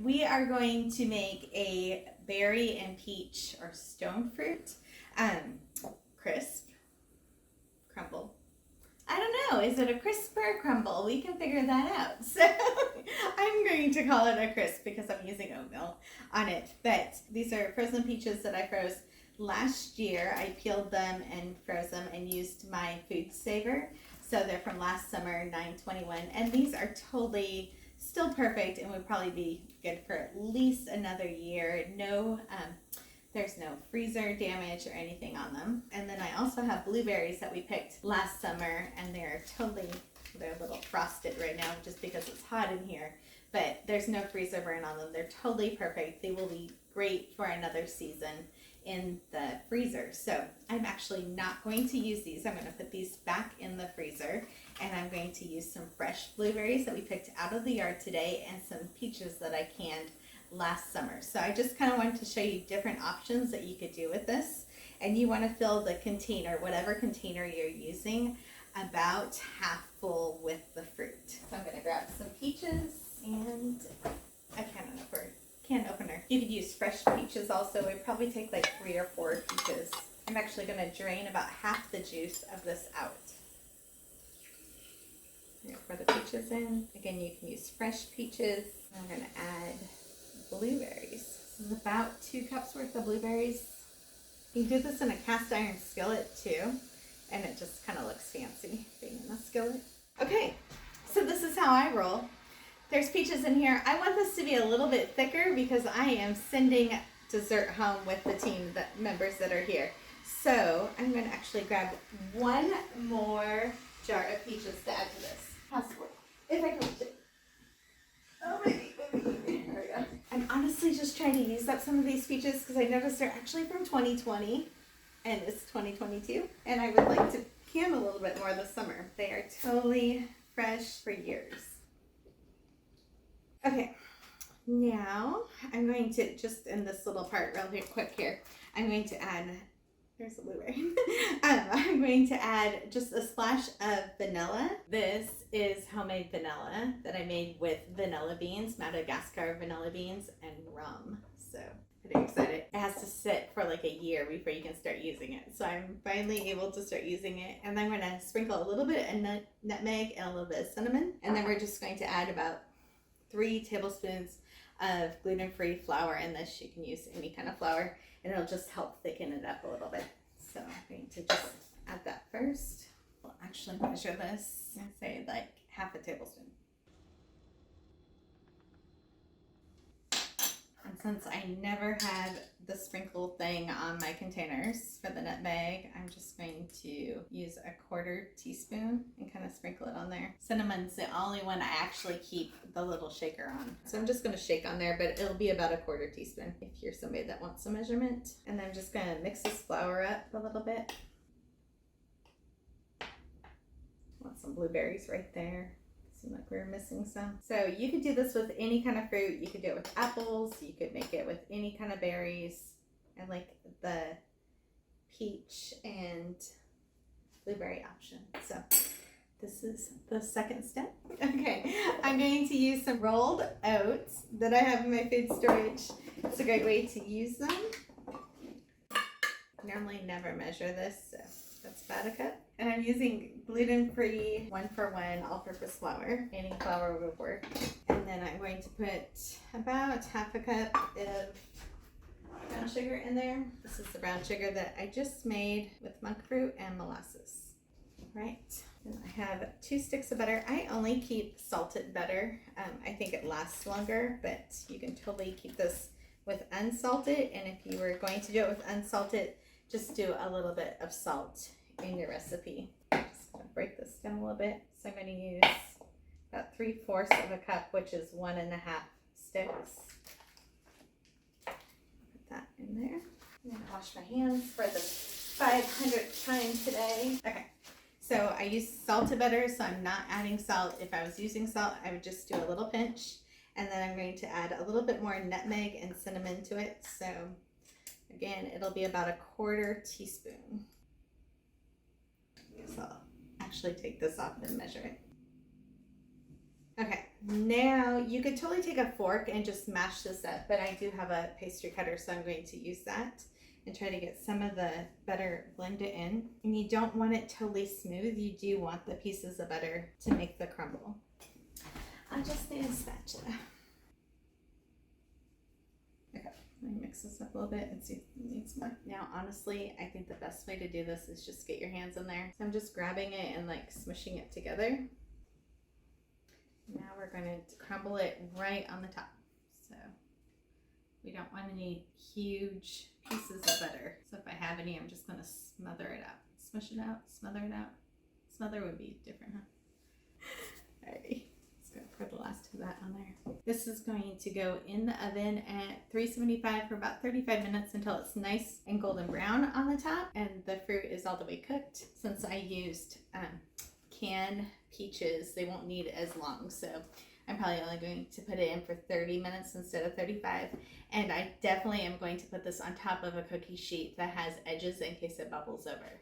we are going to make a berry and peach or stone fruit crisp crumble. I don't know, is it a crisp or a crumble? We can figure that out. So I'm going to call it a crisp because I'm using oatmeal on it. But these are frozen peaches that I froze last year. I peeled them and froze them and used my food saver. So they're from last summer, 9/21. And these are totally still perfect and would probably be good for at least another year. There's no freezer damage or anything on them. And then I also have blueberries that we picked last summer, and they're a little frosted right now just because it's hot in here. But there's no freezer burn on them. They're totally perfect. They will be great for another season in the freezer. So I'm actually not going to use these. I'm going to put these back in the freezer, and I'm going to use some fresh blueberries that we picked out of the yard today and some peaches that I canned last summer. So I just kind of wanted to show you different options that you could do with this. And you want to fill the container, whatever container you're using, about half full with the fruit. So I'm going to grab some peaches and a can opener. You could use fresh peaches also. It would probably take like 3 or 4 peaches. I'm actually going to drain about half the juice of this out. Pour the peaches in. Again, you can use fresh peaches. I'm going to add blueberries. This is about 2 cups worth of blueberries. You can do this in a cast iron skillet too, and it just kind of looks fancy being in a skillet. Okay, so this is how I roll. There's peaches in here. I want this to be a little bit thicker because I am sending dessert home with the team members that are here. So I'm going to actually grab one more jar of peaches to add to this. Possibly, if I can reach it. Oh, maybe. There we go. I'm honestly just trying to use up some of these peaches because I noticed they're actually from 2020 and it's 2022. And I would like to can a little bit more this summer. They are totally fresh for years. Okay, now I'm going to, just in this little part real quick here, I'm going to add, there's a blueberry. I'm going to add just a splash of vanilla. This is homemade vanilla that I made with vanilla beans, Madagascar vanilla beans, and rum. So pretty excited. It has to sit for like a year before you can start using it. So I'm finally able to start using it. And then I'm going to sprinkle a little bit of nutmeg and a little bit of cinnamon. And then we're just going to add about 3 tablespoons of gluten-free flour in this. You can use any kind of flour, and it'll just help thicken it up a little bit. So I'm going to just add that first. We'll actually measure this and say like half a tablespoon. And since I never had the sprinkle thing on my containers for the nutmeg, I'm just going to use a 1/4 teaspoon and kind of sprinkle it on there. Cinnamon's the only one I actually keep the little shaker on. So I'm just going to shake on there, but it'll be about a 1/4 teaspoon if you're somebody that wants a measurement. And I'm just going to mix this flour up a little bit. Want some blueberries right there. Seemed like we were missing some. So you could do this with any kind of fruit. You could do it with apples. You could make it with any kind of berries. I like the peach and blueberry option. So this is the second step. Okay, I'm going to use some rolled oats that I have in my food storage. It's a great way to use them. I normally never measure this, so that's about a cup. And I'm using gluten-free 1-for-1 all-purpose flour. Any flour would work. And then I'm going to put about half a cup of brown sugar in there. This is the brown sugar that I just made with monk fruit and molasses. Right. And I have 2 sticks of butter. I only keep salted butter. I think it lasts longer, but you can totally keep this with unsalted. And if you were going to do it with unsalted, just do a little bit of salt in your recipe. Just gonna break this down a little bit. So I'm going to use about 3/4 of a cup, which is 1.5 sticks. Put that in there. I'm going to wash my hands for the 500th time today. Okay, so I use salted butter, so I'm not adding salt. If I was using salt, I would just do a little pinch, and then I'm going to add a little bit more nutmeg and cinnamon to it. So again, it'll be about a 1/4 teaspoon. I guess I'll actually take this off and measure it. Okay, now you could totally take a fork and just mash this up, but I do have a pastry cutter, so I'm going to use that and try to get some of the butter blended in. And you don't want it totally smooth. You do want the pieces of butter to make the crumble. I just need a spatula. Okay, let me mix this up a little bit and see if it needs more. Now, honestly, I think the best way to do this is just get your hands in there. So I'm just grabbing it and like smushing it together. Now we're going to crumble it right on the top. So we don't want any huge pieces of butter. So if I have any, I'm just going to smother it out. Smush it out, smother it out. Smother would be different, huh? Alrighty. Just going to pour the last of that on there. This is going to go in the oven at 375 for about 35 minutes until it's nice and golden brown on the top and the fruit is all the way cooked. Since I used canned peaches, they won't need as long, so I'm probably only going to put it in for 30 minutes instead of 35. And I definitely am going to put this on top of a cookie sheet that has edges in case it bubbles over.